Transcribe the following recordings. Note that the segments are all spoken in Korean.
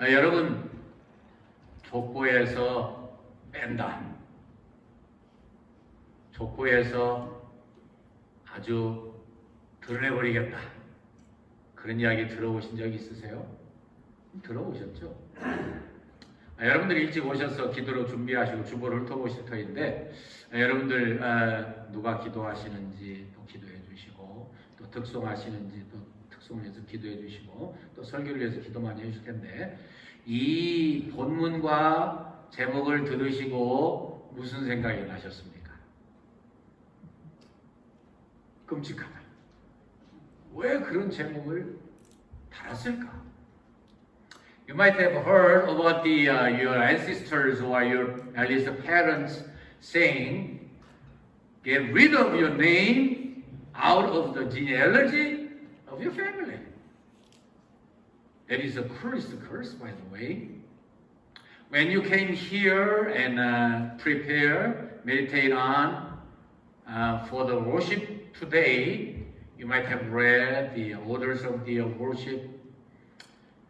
여러분, 족보에서 뺀다. 족보에서 아주 드러내버리겠다. 그런 이야기 들어보신 적 있으세요? 들어보셨죠? 여러분들이 일찍 오셔서 기도로 준비하시고 주보를 훑어보실 터인데, 여러분들 누가 기도하시는지 또 기도해 주시고, 또 특송하시는지 또 특송을 위해서 기도해 주시고, 또 설교를 위해서 기도 많이 해주실 텐데, 이 본문과 제목을 들으시고 무슨 생각이 나셨습니까? 끔찍하다. 왜 그런 제목을 달았을까? You might have heard about your ancestors or your at least parents saying, "Get rid of your name out of the genealogy of your family." That is the cruelest curse, by the way. When you came here and prepare, meditate on for the worship today, you might have read the orders of the worship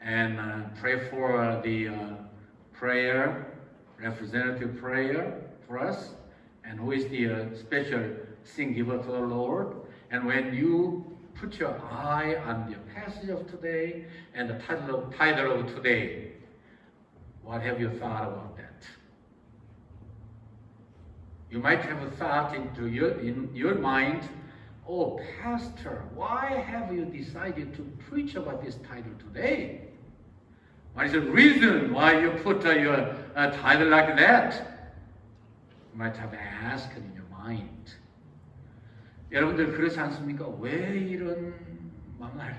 and pray for the prayer, representative prayer for us, and who is the special sin giver to the Lord. And when you put your eye on the passage of today and the title of today, what have you thought about that? You might have a thought in your mind, "Oh, Pastor, why have you decided to preach about this title today? What is the reason why you put your title like that?" You might have asked in your mind. 여러분들 그렇지 않습니까? 왜 이런 망할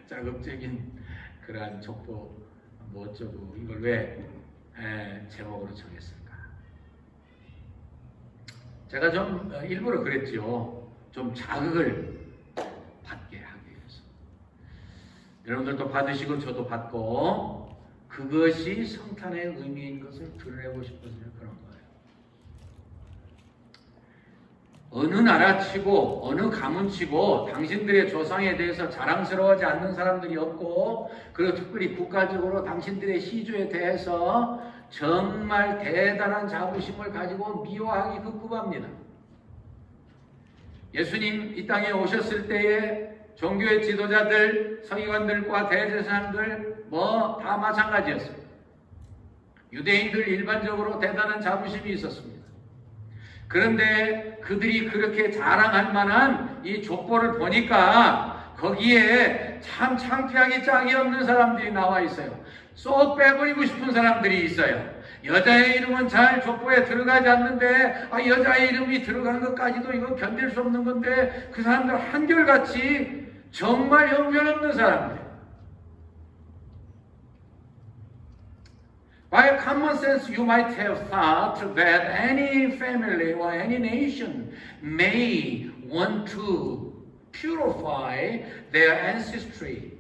자극적인 그러한 족보 뭐 어쩌고 이걸 왜 제목으로 정했을까? 제가 좀 일부러 그랬죠. 좀 자극을 받게 하기 위해서. 여러분들도 받으시고 저도 받고 그것이 성탄의 의미인 것을 드러내고 싶어서 그런 거예요. 어느 나라치고 어느 가문치고 당신들의 조상에 대해서 자랑스러워하지 않는 사람들이 없고, 그리고 특별히 국가적으로 당신들의 시조에 대해서 정말 대단한 자부심을 가지고 미워하기 급급합니다. 예수님 이 땅에 오셨을 때에 종교의 지도자들, 서기관들과 대제사장들 뭐 다 마찬가지였습니다. 유대인들 일반적으로 대단한 자부심이 있었습니다. 그런데 그들이 그렇게 자랑할 만한 이 족보를 보니까 거기에 참 창피하기 짝이 없는 사람들이 나와 있어요. 쏙 빼버리고 싶은 사람들이 있어요. 여자의 이름은 잘 족보에 들어가지 않는데 여자의 이름이 들어가는 것까지도 이거 견딜 수 없는 건데, 그 사람들 한결같이 정말 형편없는 사람들. By common sense, you might have thought that any family or any nation may want to purify their ancestry.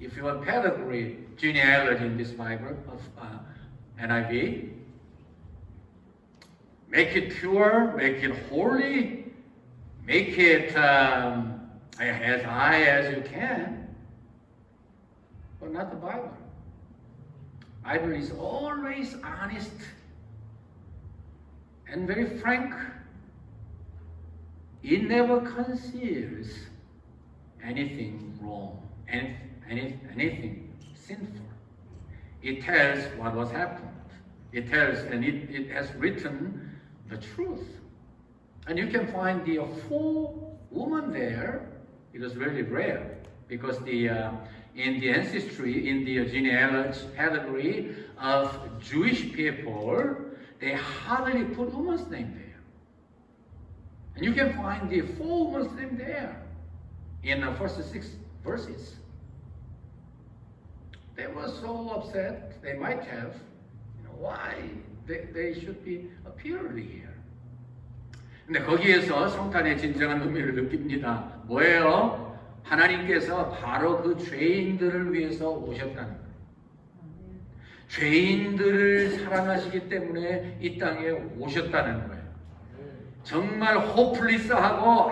If you want pedigree, genealogy in this Bible of NIV, make it pure, make it holy, make it as high as you can, but not the Bible. Bible is always honest and very frank. It never conceals anything wrong, anything sinful. It tells what was happened. It tells, and it has written the truth. And you can find the full woman there. It was really rare because in the ancestry, in the genealogy pedigree of Jewish people, they hardly put woman's name there. And you can find the full woman's name there in the first 6 verses. They were so upset, they might have, why they should be appeared here. 근데 거기에서 성탄의 진정한 의미를 느낍니다. 뭐예요? 하나님께서 바로 그 죄인들을 위해서 오셨다는 거예요. 죄인들을 사랑하시기 때문에 이 땅에 오셨다는 거예요. 정말 호플리스하고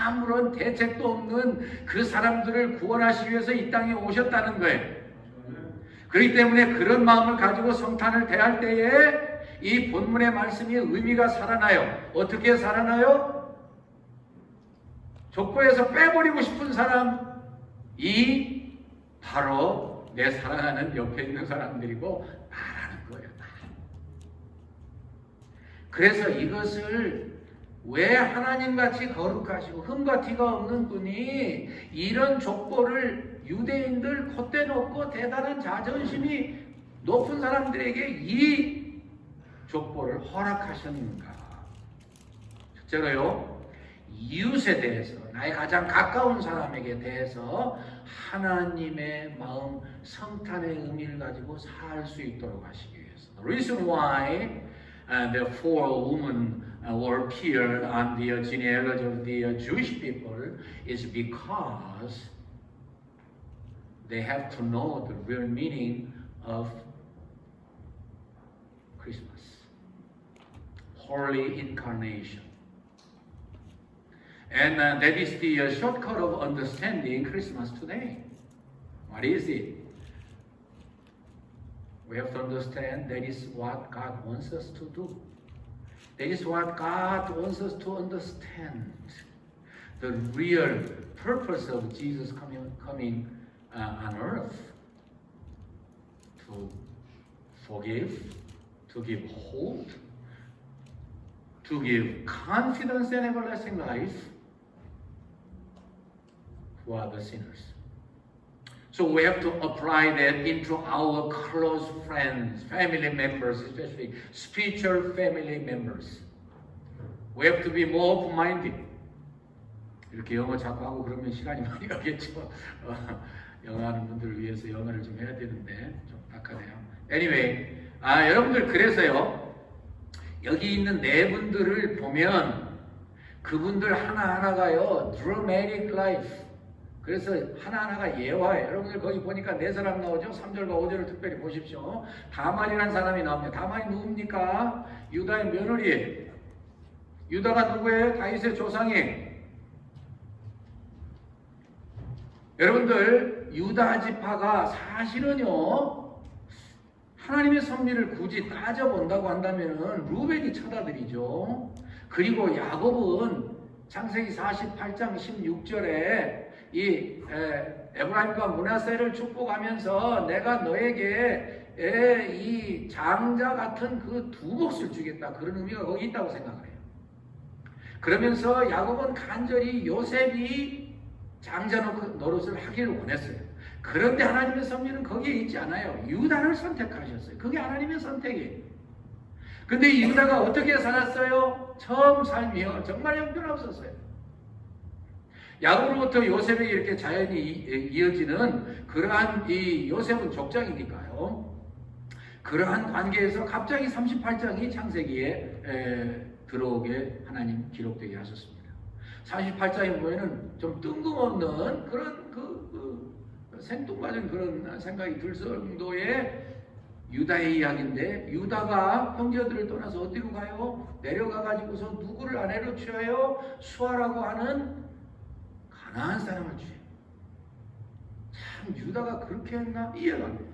아무런 대책도 없는 그 사람들을 구원하시기 위해서 이 땅에 오셨다는 거예요. 그렇기 때문에 그런 마음을 가지고 성탄을 대할 때에 이 본문의 말씀이 의미가 살아나요. 어떻게 살아나요? 족보에서 빼버리고 싶은 사람이 바로 내 사랑하는 옆에 있는 사람들이고 나라는 거예요. 나. 그래서 이것을 왜 하나님같이 거룩하시고 흠과 티가 없는 분이 이런 족보를 유대인들 콧대 놓고 대단한 자존심이 높은 사람들에게 이 족보를 허락하셨는가? 첫째로요, 이웃에 대해서, 나의 가장 가까운 사람에게 대해서 하나님의 마음, 성탄의 의미를 가지고 살 수 있도록 하시기 위해서. The reason why the four women were appeared on the genealogy of the Jewish people is because they have to know the real meaning of Christmas. Holy Incarnation. And that is the shortcut of understanding Christmas today. What is it? We have to understand that is what God wants us to do. That is what God wants us to understand. The real purpose of Jesus coming on earth. To forgive, to give hope, to give confidence and everlasting life to other sinners. So we have to apply that into our close friends, family members, especially spiritual family members. We have to be more open-minded. 이렇게 영어 자꾸 하고 그러면 시간이 많이 가겠죠. 영어 하는 분들을 위해서 영어를 좀 해야 되는데 좀 딱하네요. Anyway, 여러분들 그래서요. 여기 있는 네 분들을 보면 그분들 하나하나가요. dramatic life. 그래서 하나하나가 예화예요. 여러분들 거기 보니까 네 사람 나오죠? 3절과 5절을 특별히 보십시오. 다말이라는 사람이 나옵니다. 다말이 누굽니까? 유다의 며느리예요. 유다가 누구예요? 다윗의 조상이에요. 여러분들 유다 지파가 사실은요 하나님의 섭리를 굳이 따져본다고 한다면 루벤이 처다들이죠. 그리고 야곱은 창세기 48장 16절에 이 에브라임과 므낫세를 축복하면서 내가 너에게 이 장자 같은 그 두 몫을 주겠다. 그런 의미가 거기 있다고 생각을 해요. 그러면서 야곱은 간절히 요셉이 장자 노릇을 하기를 원했어요. 그런데 하나님의 섭리는 거기에 있지 않아요. 유다를 선택하셨어요. 그게 하나님의 선택이에요. 근데 유다가 어떻게 살았어요? 처음 삶이요. 정말 형편없었어요. 야곱으로부터 요셉에게 이렇게 자연이 이어지는 그러한 이 요셉은 족장이니까요. 그러한 관계에서 갑자기 38장이 창세기에 들어오게 하나님 기록되게 하셨습니다. 38장에 보면은 좀 뜬금없는 그런 생뚱맞은 그런 생각이 들 정도의 유다의 이야기인데 유다가 형제들을 떠나서 어디로 가요? 내려가 가지고서 누구를 아내로 취하여 수아라고 하는 가나안 사람을 취해요. 참 유다가 그렇게 했나? 이해가 안 돼요.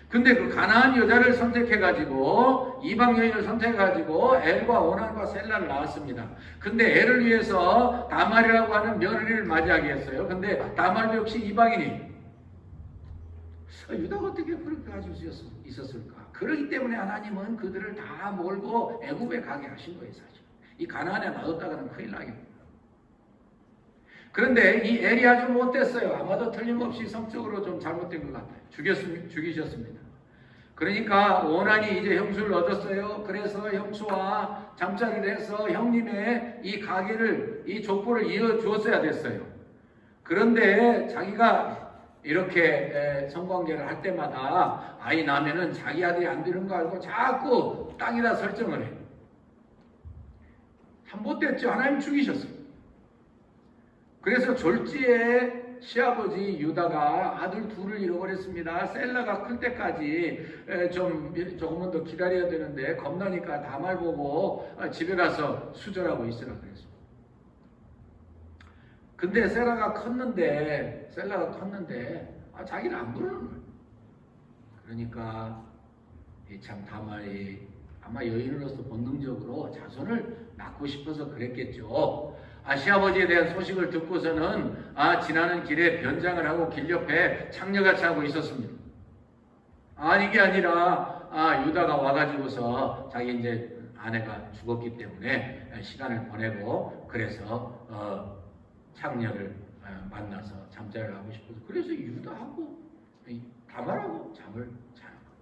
근데 그 가나안 여자를 선택해가지고 이방 여인을 선택해가지고 엘과 오난과 셀라를 낳았습니다. 근데 엘을 위해서 다말이라고 하는 며느리를 맞이하게 했어요. 근데 다말도 역시 이방인이. 유다가 어떻게 그렇게 가지고 있었을까? 그렇기 때문에 하나님은 그들을 다 몰고 애굽에 가게 하신 거예요, 사실. 이 가나안에 놔뒀다가는 큰일 나겠다. 그런데 이 엘이 아주 못됐어요. 아마도 틀림없이 성적으로 좀 잘못된 것 같아요. 죽이셨습니다. 그러니까 오난이 이제 형수를 얻었어요. 그래서 형수와 잠자리를 해서 형님의 이 가게를, 이 족보를 이어주었어야 됐어요. 그런데 자기가 이렇게 성관계를 할 때마다 아이 나면은 자기 아들이 안 되는 거 알고 자꾸 땅에다 설정을 해요. 참 못됐죠. 하나님 죽이셨어요. 그래서 졸지에 시아버지 유다가 아들 둘을 잃어버렸습니다. 셀라가 클 때까지 조금만 더 기다려야 되는데 겁나니까 다말 보고 집에 가서 수절하고 있으라 그랬습니다. 근데 셀라가 컸는데 자기를 안 부르는 거예요. 그러니까 참 다말이 아마 여인으로서 본능적으로 자손을 낳고 싶어서 그랬겠죠. 시아버지에 대한 소식을 듣고서는 지나는 길에 변장을 하고 길 옆에 창녀같이 하고 있었습니다. 이게 아니라 유다가 와가지고서 자기 이제 아내가 죽었기 때문에 시간을 보내고 그래서 창녀를 만나서 잠자리를 하고 싶어서 그래서 유다하고 다말하고 잠을 자는 거예요.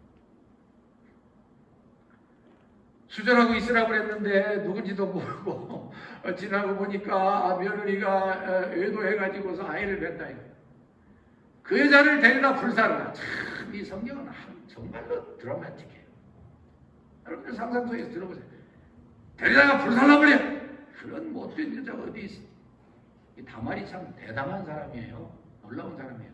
수절하고 있으라고 그랬는데 누군지도 모르고 지나고 보니까 며느리가 외도해가지고서 아이를 낳았다. 그 여자를 데려다 불사르다. 참 이 성경은 정말로 드라마틱해요. 여러분들 상상 속에서 들어보세요. 데려다가 불살라버려. 그런 못된 여자가 어디 있어. 이 다말이 참 대담한 사람이에요. 놀라운 사람이에요.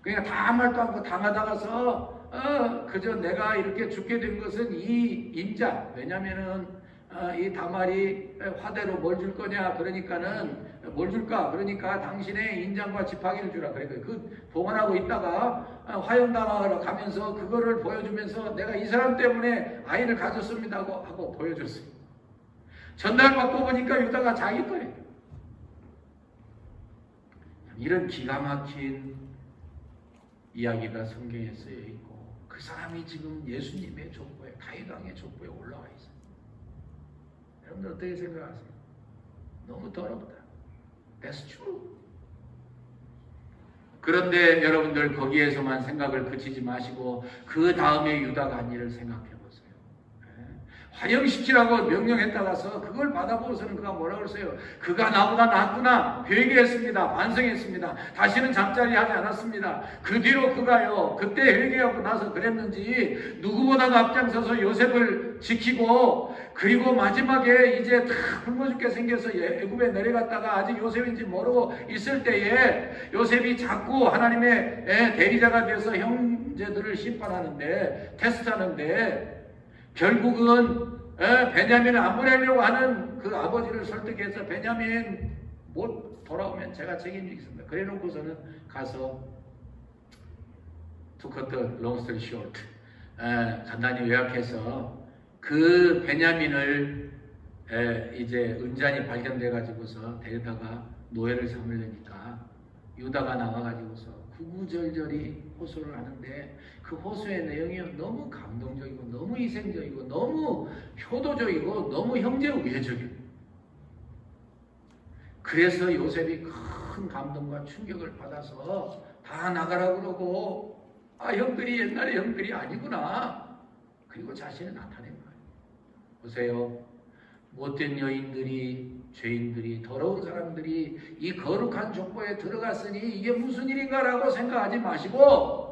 그러니까 아무 말도 않고 당하다가서 그저 내가 이렇게 죽게 된 것은 이 인자. 왜냐면은 이 다말이 화대로 뭘 줄 거냐. 그러니까는 뭘 줄까? 그러니까 당신의 인장과 지팡이를 주라. 그러니까 그 봉헌하고 있다가 화형당하러 가면서 그거를 보여주면서 내가 이 사람 때문에 아이를 가졌습니다 하고 보여줬어요. 전날 받고 보니까 유다가 자기 거예요. 이런 기가 막힌 이야기가 성경에 쓰여 있고 그 사람이 지금 예수님의 족보에 다윗 왕의 족보에 올라와 있어요. 여러분들 어떻게 생각하세요? 너무 더럽다. That's true. 그런데 여러분들 거기에서만 생각을 그치지 마시고 그 다음에 유다가 한 일을 생각해 보세요. 화형시키라고 명령했다가서 그걸 받아보고서는 그가 뭐라고 그랬어요? 그가 나보다 낫구나. 회개했습니다. 반성했습니다. 다시는 잠자리 하지 않았습니다. 그 뒤로 그가요. 그때 회개하고 나서 그랬는지 누구보다도 앞장서서 요셉을 지키고 그리고 마지막에 이제 다 굶어 죽게 생겨서 애굽에 내려갔다가 아직 요셉인지 모르고 있을 때에 요셉이 자꾸 하나님의 대리자가 되어서 형제들을 심판하는데 테스트하는데 결국은 베냐민을 안 보내려고 하는 그 아버지를 설득해서 베냐민 못 돌아오면 제가 책임지겠습니다. 그래 놓고서는 가서 to cut the long story short 간단히 요약해서 그 베냐민을 이제 은잔이 발견돼 가지고서 데려다가 노예를 삼으려니까 유다가 나와 가지고서 구구절절히 호소를 하는데 그 호소의 내용이 너무 감동적이고 너무 희생적이고 너무 효도적이고 너무 형제 우애적이고 그래서 요셉이 큰 감동과 충격을 받아서 다 나가라고 그러고 형들이 옛날에 형들이 아니구나 그리고 자신을 나타낸 거예요. 보세요. 못된 여인들이 죄인들이 더러운 사람들이 이 거룩한 족보에 들어갔으니 이게 무슨 일인가라고 생각하지 마시고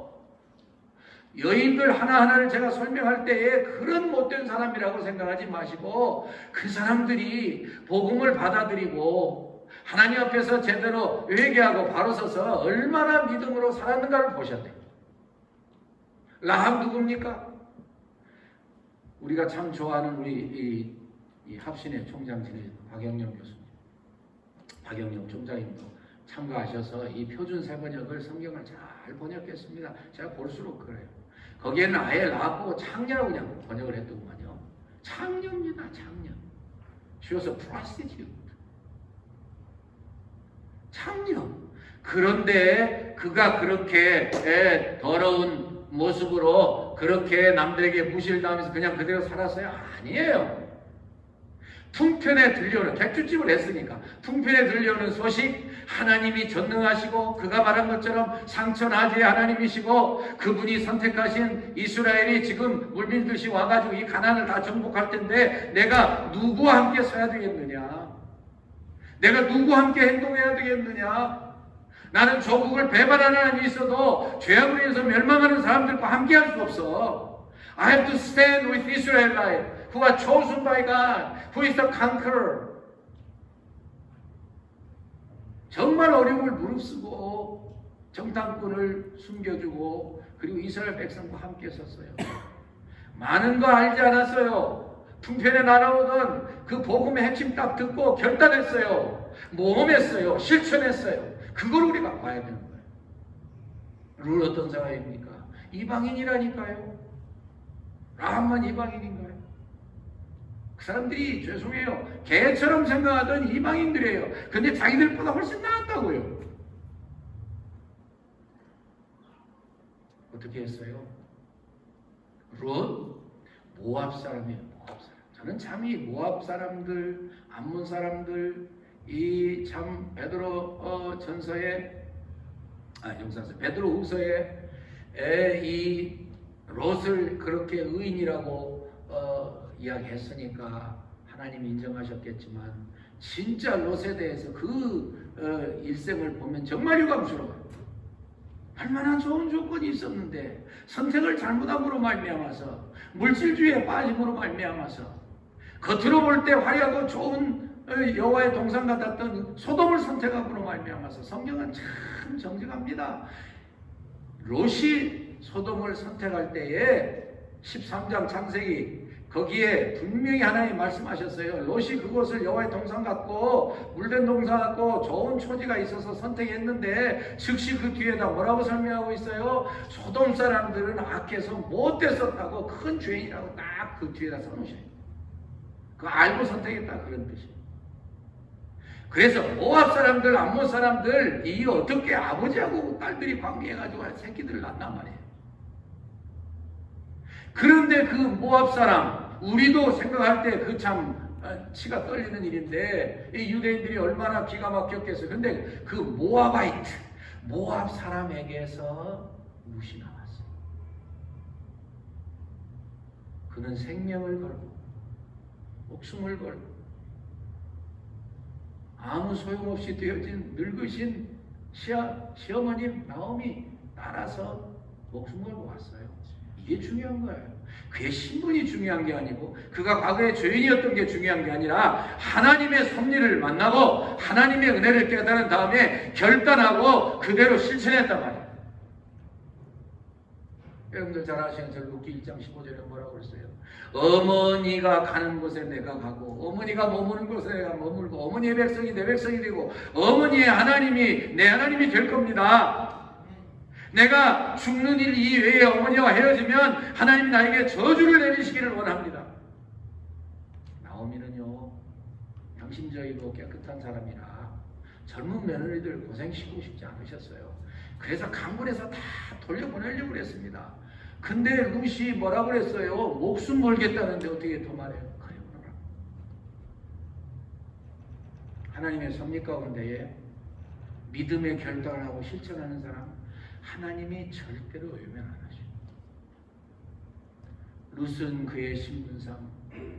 여인들 하나하나를 제가 설명할 때에 그런 못된 사람이라고 생각하지 마시고 그 사람들이 복음을 받아들이고 하나님 앞에서 제대로 회개하고 바로 서서 얼마나 믿음으로 살았는가를 보셔야 돼요. 라합 누굽니까? 우리가 참 좋아하는 우리 이 합신의 총장진의 박영영 교수님, 박영영 총장님도 참가하셔서 이 표준 세번역을 성경을 잘 번역했습니다. 제가 볼수록 그래요. 거기에는 아예 라합 창녀라고 그냥 번역을 했더구만요. 창녀입니다, 창녀. She was a prostitute. 창녀. 그런데 그가 그렇게 더러운 모습으로 그렇게 남들에게 무시를 당하면서 그냥 그대로 살았어요? 아니에요. 풍편에 들려오는, 객주집을 했으니까 풍편에 들려오는 소식, 하나님이 전능하시고 그가 말한 것처럼 상천하지의 하나님이시고 그분이 선택하신 이스라엘이 지금 물밀듯이 와가지고 이 가나안을 다 정복할 텐데 내가 누구와 함께 서야 되겠느냐? 내가 누구와 함께 행동해야 되겠느냐? 나는 조국을 배반하는 하나님이 있어도 죄악으로 인해서 멸망하는 사람들과 함께 할 수 없어. I have to stand with Israelites who are chosen by God, who is the conqueror. 정말 어려움을 무릅쓰고 정탐꾼을 숨겨주고 그리고 이스라엘 백성과 함께 섰어요. 많은 거 알지 않았어요. 풍편에 날아오던 그 복음의 핵심 딱 듣고 결단했어요. 모험했어요. 실천했어요. 그걸 우리가 봐야 되는 거예요. 룰 어떤 사람입니까? 이방인이라니까요. 라합만 이방인인가요? 그 사람들이 죄송해요. 개처럼 생각하던 이방인들이에요. 근데 자기들보다 훨씬 나았다고요. 어떻게 했어요? 룻 모압 사람이에요. 모압 사람. 저는 참 이 모압 사람들, 암몬 사람들, 이 참 베드로 전서에 용사서 베드로 후서에 이 롯을 그렇게 의인이라고 이야기했으니까 하나님이 인정하셨겠지만 진짜 롯에 대해서 그 일생을 보면 정말 유감스러워요. 얼마나 좋은 조건이 있었는데 선택을 잘못함으로 말미암아서 물질주의에 빠짐으로 말미암아서 겉으로 볼 때 화려하고 좋은 여호와의 동산 같았던 소돔을 선택함으로 말미암아서 성경은 참 정직합니다. 롯이 소돔을 선택할 때에 13장 창세기 거기에 분명히 하나님 말씀하셨어요. 롯이 그곳을 여호와의 동산 같고 물된 동산 같고 좋은 초지가 있어서 선택했는데 즉시 그 뒤에다 뭐라고 설명하고 있어요? 소돔 사람들은 악해서 못됐었다고 큰 죄인이라고 딱 그 뒤에다 써놓으셔요. 그거 알고 선택했다 그런 뜻이에요. 그래서 모압 사람들, 암몬 사람들 이 어떻게 아버지하고 딸들이 관계해가지고 새끼들을 낳단 말이에요. 그런데 그 모압 사람, 우리도 생각할 때 그 참 치가 떨리는 일인데 이 유대인들이 얼마나 기가 막혔겠어요. 근데 그 모압아이트, 모압 사람에게서 룻이 나왔어요. 그는 생명을 걸고 목숨을 걸고 아무 소용없이 되어진 늙으신 시어머니 나오미 따라서 목숨 걸고 왔어요. 이게 중요한 거예요. 그의 신분이 중요한 게 아니고 그가 과거에 죄인이었던 게 중요한 게 아니라 하나님의 섭리를 만나고 하나님의 은혜를 깨달은 다음에 결단하고 그대로 실천했단 말이에요. 여러분들 잘 아시는 저 룻기 1장 15절에 뭐라고 그랬어요? 어머니가 가는 곳에 내가 가고 어머니가 머무는 곳에 내가 머물고 어머니의 백성이 내 백성이 되고 어머니의 하나님이 내 하나님이 될 겁니다. 내가 죽는 일 이외에 어머니와 헤어지면 하나님 나에게 저주를 내리시기를 원합니다. 나오미는요 양심적이고 깨끗한 사람이라 젊은 며느리들 고생시키고 싶지 않으셨어요. 그래서 강군에서 다 돌려보내려고 그랬습니다. 근데 룻이 뭐라고 그랬어요? 목숨 걸겠다는데 어떻게 더 말해요? 그래 그러라. 하나님의 섭리 가운데에 믿음의 결단을 하고 실천하는 사람 하나님이 절대로 외면 안 하셔. 룻은 그의 신분상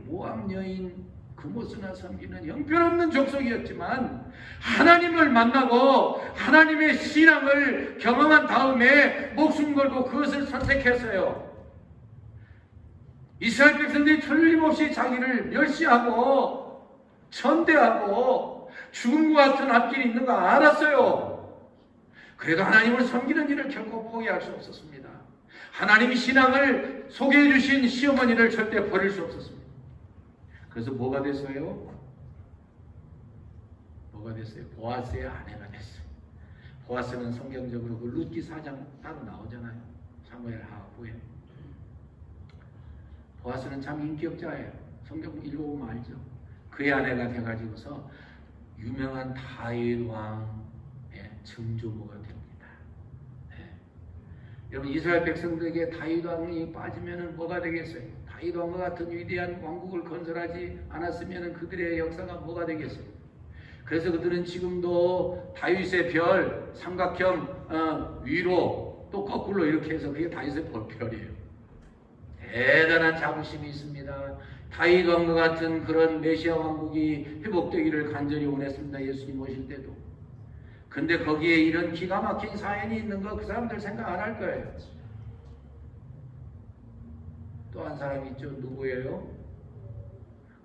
모압 여인 그모스나 섬기는 형편없는 족속이었지만 하나님을 만나고 하나님의 신앙을 경험한 다음에 목숨 걸고 그것을 선택했어요. 이스라엘 백성들이 틀림없이 자기를 멸시하고 천대하고 죽음과 같은 앞길이 있는 거 알았어요. 그래도 하나님을 섬기는 일을 결코 포기할 수 없었습니다. 하나님이 신앙을 소개해 주신 시어머니를 절대 버릴 수 없었습니다. 그래서 뭐가 됐어요? 뭐가 됐어요? 보아스의 아내가 됐어요. 보아스는 성경적으로 그 룻기 4장 따로 나오잖아요. 사무엘 하후에. 보아스는 참 인격자예요. 성경 읽어보면 알죠. 그의 아내가 돼가지고서 유명한 다윗 왕의 증조모가 됩니다. 네. 여러분 이스라엘 백성들에게 다윗 왕이 빠지면 뭐가 되겠어요? 다윗 왕과 같은 위대한 왕국을 건설하지 않았으면 그들의 역사가 뭐가 되겠어요? 그래서 그들은 지금도 다윗의 별, 삼각형 위로 또 거꾸로 이렇게 해서 그게 다윗의 별이에요. 대단한 자부심이 있습니다. 다윗 왕과 같은 그런 메시아 왕국이 회복되기를 간절히 원했습니다. 예수님 오실 때도. 근데 거기에 이런 기가 막힌 사연이 있는 거 그 사람들 생각 안 할 거예요. 또 한 사람이 있죠. 누구예요?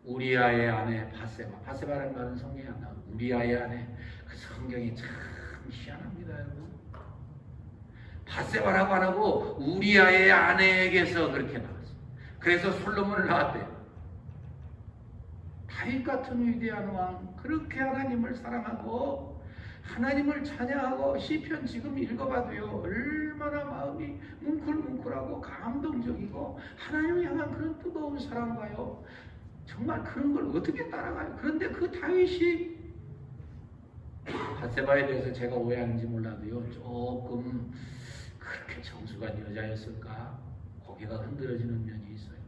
우리아의 아내 바세바. 바세바라는 말은 성경에 안 나와요. 우리아의 아내. 그 성경이 참 희한합니다, 여러분. 바세바라고 안 하고 우리아의 아내에게서 그렇게 나왔어요. 그래서 솔로몬을 낳았대요. 다윗 같은 위대한 왕, 그렇게 하나님을 사랑하고 하나님을 찬양하고 시편 지금 읽어봐도요 얼마나 마음이 뭉클뭉클하고 감동적이고 하나님을 향한 그런 뜨거운 사랑과요 정말 그런 걸 어떻게 따라가요? 그런데 그 다윗이 밧세바에 대해서 제가 오해하는지 몰라도요 조금 그렇게 정숙한 여자였을까? 고개가 흔들어지는 면이 있어요.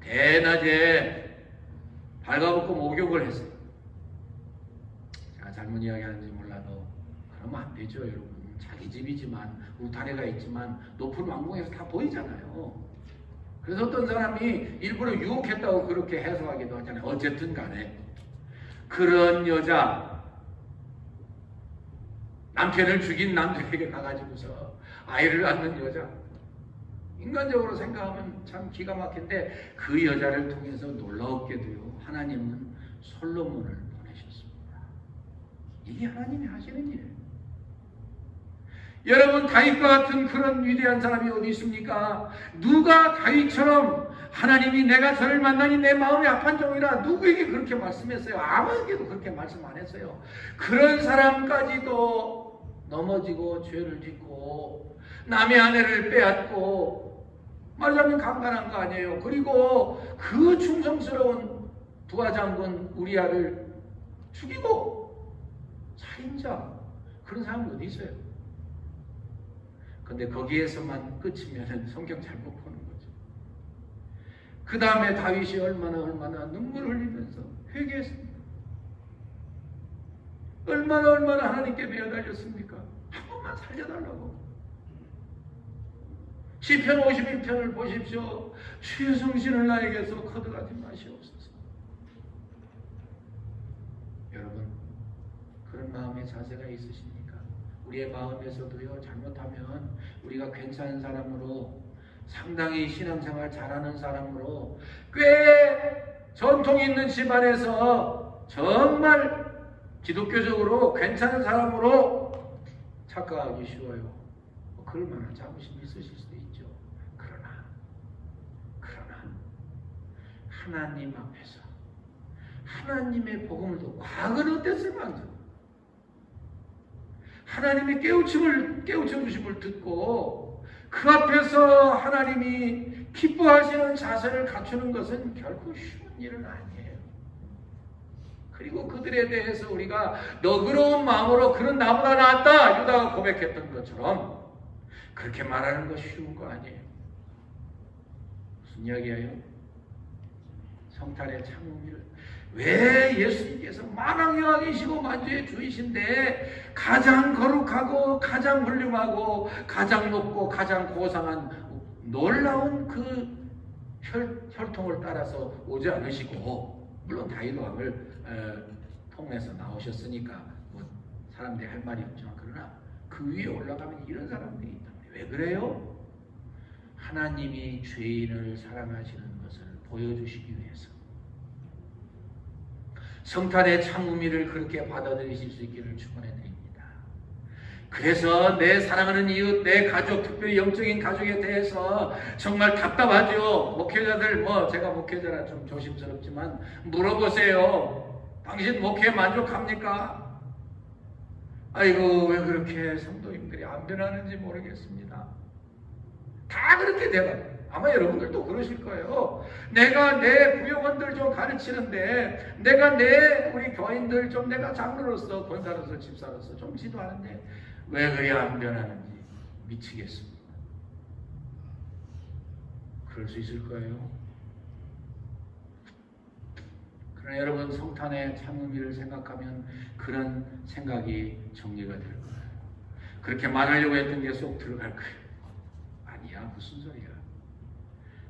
대낮에 발가벗고 목욕을 했어요. 제가 잘못 이야기하는지 몰라도 그러면 안 되죠 여러분. 자기 집이지만 울타리가 있지만 높은 왕궁에서 다 보이잖아요. 그래서 어떤 사람이 일부러 유혹했다고 그렇게 해석하기도 하잖아요. 어쨌든 간에 그런 여자, 남편을 죽인 남자에게 가가지고서 아이를 낳는 여자, 인간적으로 생각하면 참 기가 막힌데 그 여자를 통해서 놀라웠게도요 하나님은 솔로몬을 보내셨습니다. 이게 하나님이 하시는 일이에요. 여러분 다윗과 같은 그런 위대한 사람이 어디 있습니까? 누가 다윗처럼 하나님이 내가 저를 만나니 내 마음이 아픈 종이라 누구에게 그렇게 말씀했어요? 아무에게도 그렇게 말씀 안 했어요. 그런 사람까지도 넘어지고 죄를 짓고 남의 아내를 빼앗고 말하자면 강간한 거 아니에요. 그리고 그 충성스러운 부하장군 우리아를 죽이고 살인자 그런 사람이 어디 있어요? 근데 거기에서만 끝이면 성경 잘못 보는 거죠. 그 다음에 다윗이 얼마나 눈물 흘리면서 회개했습니다. 얼마나 하나님께 매어달렸습니까? 한 번만 살려달라고. 시편 51편을 보십시오. 주의 성신을 나에게서 거두가지 마시옵소서. 여러분 그런 마음의 자세가 있으십니까? 우리의 마음에서도요 잘못하면 우리가 괜찮은 사람으로 상당히 신앙생활 잘하는 사람으로 꽤 전통 있는 집안에서 정말 기독교적으로 괜찮은 사람으로 착각하기 쉬워요. 그럴 만한 자부심이 있으실 수도 있죠. 그러나 하나님 앞에서 하나님의 복음을 듣고 과거는 어땠을 만도 하나님의 깨우쳐주심을 듣고 그 앞에서 하나님이 기뻐하시는 자세를 갖추는 것은 결코 쉬운 일은 아니에요. 그리고 그들에 대해서 우리가 너그러운 마음으로 그런 나보다 낫다 유다가 고백했던 것처럼 그렇게 말하는 거 쉬운 거 아니에요. 무슨 이야기예요? 성탄의 창음일 왜 예수님께서 만왕영왕이시고 만주의 주이신데 가장 거룩하고 가장 훌륭하고 가장 높고 가장 고상한 놀라운 그 혈통을 따라서 오지 않으시고 물론 다윗 왕을 통해서 나오셨으니까 뭐 사람들이 할 말이 없지만 그러나 그 위에 올라가면 이런 사람들이 있다. 왜 그래요? 하나님이 죄인을 사랑하시는 것을 보여주시기 위해서 성탄의 참음일을 그렇게 받아들이실 수 있기를 축원해 드립니다. 그래서 내 사랑하는 이웃, 내 가족, 특별히 영적인 가족에 대해서 정말 답답하죠. 목회자들 제가 목회자라 좀 조심스럽지만 물어보세요. 당신 목회에 만족합니까? 아이고 왜 그렇게 성도님들이 안 변하는지 모르겠습니다. 다 그렇게 돼가요. 아마 여러분들도 그러실 거예요. 내가 내 구역원들 좀 가르치는데 내가 우리 교인들 좀 내가 장로로서 권사로서 집사로서 좀 지도하는데 왜 그리 안 변하는지 미치겠습니다. 그럴 수 있을 거예요. 그러나 여러분 성탄의 참음일을 생각하면 그런 생각이 정리가 될 거예요. 그렇게 말하려고 했던 게 쏙 들어갈 거예요. 아니야 무슨 소리야.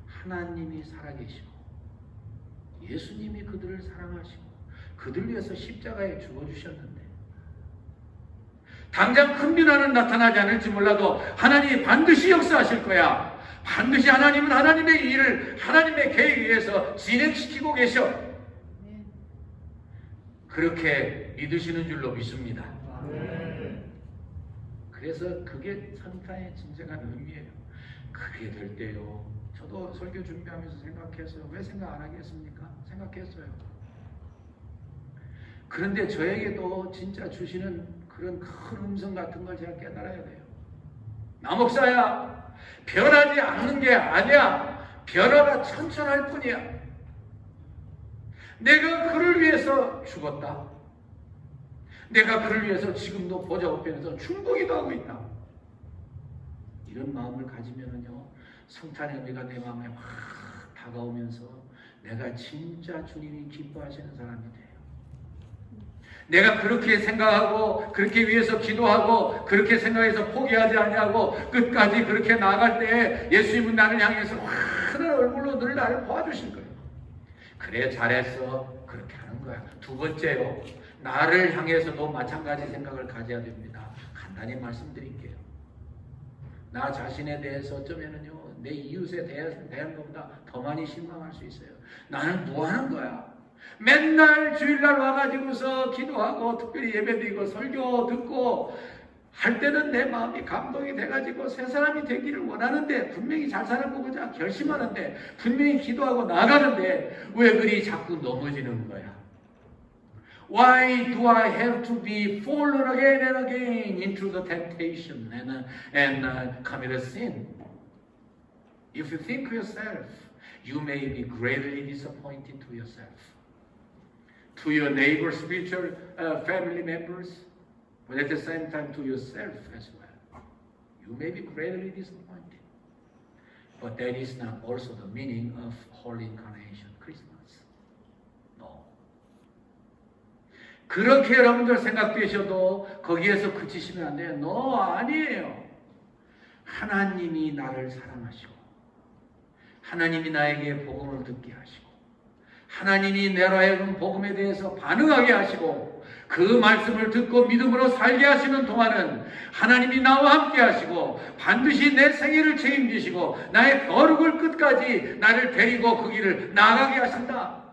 하나님이 살아계시고 예수님이 그들을 사랑하시고 그들 위해서 십자가에 죽어주셨는데 당장 큰 변화는 나타나지 않을지 몰라도 하나님이 반드시 역사하실 거야. 반드시 하나님은 하나님의 일을 하나님의 계획에 의해서 진행시키고 계셔. 그렇게 믿으시는 줄로 믿습니다. 그래서 그게 성탄의 진정한 의미예요. 그게 될 때요. 저도 설교 준비하면서 생각했어요. 왜 생각 안 하겠습니까? 생각했어요. 그런데 저에게도 진짜 주시는 그런 큰 음성 같은 걸 제가 깨달아야 돼요. 나 목사야, 변하지 않는 게 아니야. 변화가 천천할 뿐이야. 내가 그를 위해서 죽었다. 내가 그를 위해서 지금도 보좌우편에서 충고기도 하고 있다. 이런 마음을 가지면은요, 성탄의 의미가 내 마음에 확 다가오면서 내가 진짜 주님이 기뻐하시는 사람이 돼요. 내가 그렇게 생각하고 그렇게 위해서 기도하고 그렇게 생각해서 포기하지 아니하고 끝까지 그렇게 나아갈 때 예수님은 나를 향해서 환한 얼굴로 늘 나를 도와주실 거예요. 그래, 잘했어. 그렇게 하는 거야. 두 번째요, 나를 향해서도 마찬가지 생각을 가져야 됩니다. 간단히 말씀드릴게요. 나 자신에 대해서 어쩌면은요, 내 이웃에 대한 것보다 더 많이 실망할 수 있어요. 나는 뭐 하는 거야? 맨날 주일날 와가지고서 기도하고 특별히 예배드리고 설교 듣고 할 때는 내 마음이 감동이 돼가지고 새 사람이 되기를 원하는데, 분명히 잘 사는 거보자 결심하는데, 분명히 기도하고 나가는데 왜 그리 자꾸 넘어지는 거야? Why do I have to be fallen again and again into the temptation and commit a sin? If you think yourself, you may be greatly disappointed to yourself, to your neighbor, spiritual family members, but at the same time to yourself as well. You may be greatly disappointed. But that is not also the meaning of Holy Incarnation Christmas. No. 그렇게 여러분들 생각되셔도 거기에서 그치시면 안 돼요. No, 아니에요. 하나님이 나를 사랑하시고 하나님이 나에게 복음을 듣게 하시고 하나님이 내로 하여금 복음에 대해서 반응하게 하시고 그 말씀을 듣고 믿음으로 살게 하시는 동안은 하나님이 나와 함께 하시고 반드시 내 생애를 책임지시고 나의 거룩을 끝까지 나를 데리고 그 길을 나아가게 하신다.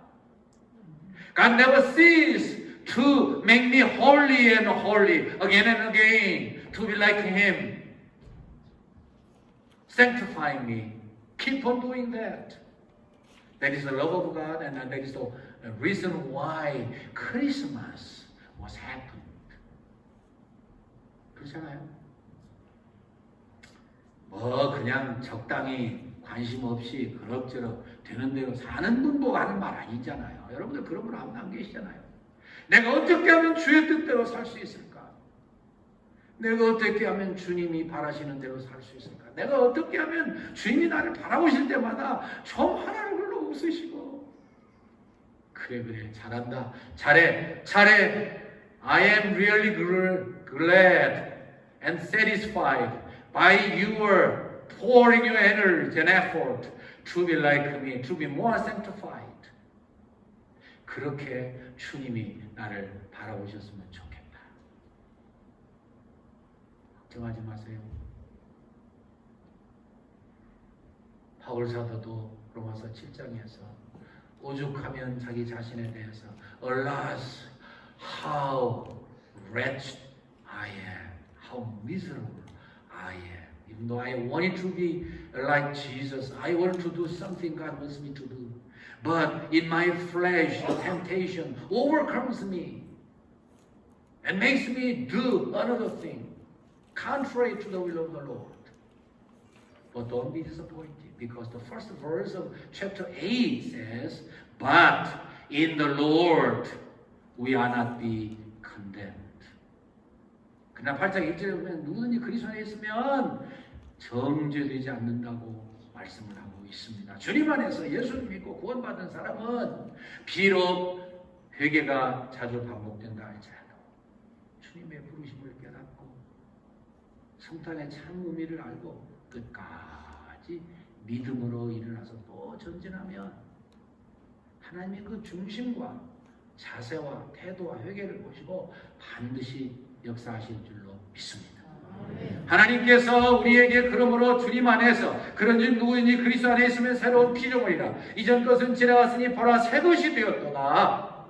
God never ceases to make me holy and holy again and again, to be like Him, sanctifying me. Keep on doing that. That is the love of God, and that is the reason why Christmas was happened. 그렇잖아요? 뭐 그냥 적당히 관심 없이 그럭저럭 되는 대로 사는 분보고 하는 말 아니잖아요. 여러분들 그런 분 안 계시잖아요. 내가 어떻게 하면 주의 뜻대로 살 수 있을까? 내가 어떻게 하면 주님이 바라시는 대로 살 수 있을까? 내가 어떻게 하면 주님이 나를 바라보실 때마다 저 하나를 흘러 웃으시고 그래 잘한다, 잘해. I am really glad and satisfied by your pouring your energy and effort to be like me, to be more sanctified. 그렇게 주님이 나를 바라보셨으면 좋겠다. 걱정하지 마세요. 바울 사도도 로마서 7장에서 오죽하면 자기 자신에 대해서 Alas, how wretched I am, how miserable I am. Even though I wanted to be like Jesus, I wanted to do something God wants me to do. But in my flesh, the temptation overcomes me and makes me do another thing, contrary to the will of the Lord. But don't be disappointed, because the first verse of chapter 8 says, But in the Lord we are not be condemned. 그러나 8장 1절에 보면 누구든지 그리스도 안에 있으면 정죄되지 않는다고 말씀을 하고 있습니다. 주님 안에서 예수를 믿고 구원받은 사람은 비록 회개가 자주 반복된다 할지라도 주님의 부르심을 깨닫고 성탄의 참 의미를 알고 끝까지 믿음으로 일어나서 또 전진하면 하나님의 그 중심과 자세와 태도와 회개를 보시고 반드시 역사하실 줄로 믿습니다. 하나님께서 우리에게 그러므로 주님 안에서 그런즉 누구든지 그리스도 안에 있으면 새로운 피조물이라 이전 것은 지나갔으니 보라 새 것이 되었도다.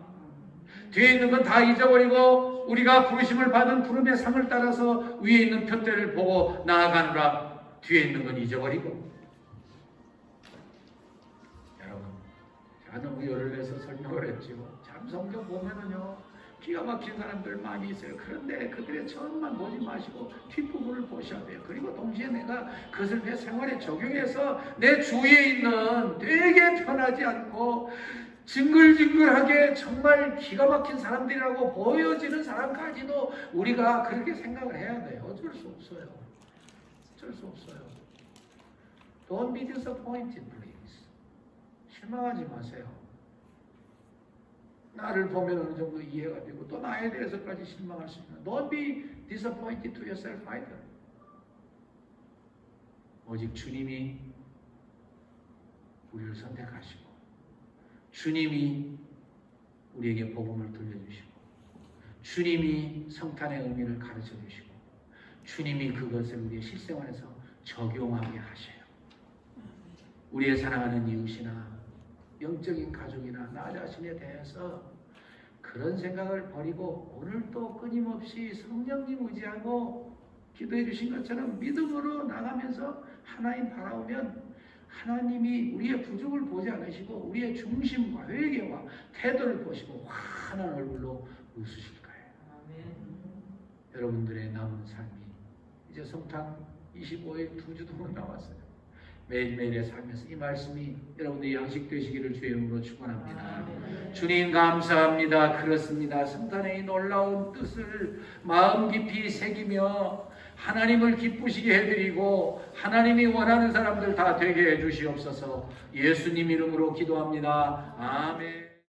뒤에 있는 건 다 잊어버리고 우리가 부르심을 받은 부름의 상을 따라서 위에 있는 표대를 보고 나아가느라 뒤에 있는 건 잊어버리고. 여러분, 제가 너무 열을 내서 설명을 했지요. 참 성경 보면은요 기가 막힌 사람들 많이 있어요. 그런데 그들의 처음만 보지 마시고 뒷부분을 보셔야 돼요. 그리고 동시에 내가 그것을 내 생활에 적용해서 내 주위에 있는 되게 편하지 않고 징글징글하게 정말 기가 막힌 사람들이라고 보여지는 사람까지도 우리가 그렇게 생각을 해야 돼요. 어쩔 수 없어요. 어쩔 수 없어요. Don't be disappointed, please. 실망하지 마세요. 나를 보면 어느 정도 이해가 되고 또 나에 대해서까지 실망할 수 있는. Don't be disappointed to yourself either. 오직 주님이 우리를 선택하시고 주님이 우리에게 복음을 들려주시고 주님이 성탄의 의미를 가르쳐 주시고 주님이 그것을 우리의 실생활에서 적용하게 하셔요. 우리의 사랑하는 이웃이나 영적인 가족이나 나 자신에 대해서 그런 생각을 버리고 오늘도 끊임없이 성령님 의지하고 기도해 주신 것처럼 믿음으로 나가면서 하나님 바라보면 하나님이 우리의 부족을 보지 않으시고 우리의 중심과 회개와 태도를 보시고 환한 얼굴로 웃으실 거예요. 여러분들의 남은 삶이 이제 성탄 25일 2주 동안 남았어요. 매일매일의 삶에서 이 말씀이 여러분들의 양식 되시기를 주의 이름으로 축원합니다. 주님 감사합니다. 그렇습니다. 성탄의 이 놀라운 뜻을 마음 깊이 새기며 하나님을 기쁘시게 해드리고 하나님이 원하는 사람들 다 되게 해주시옵소서. 예수님 이름으로 기도합니다. 아멘.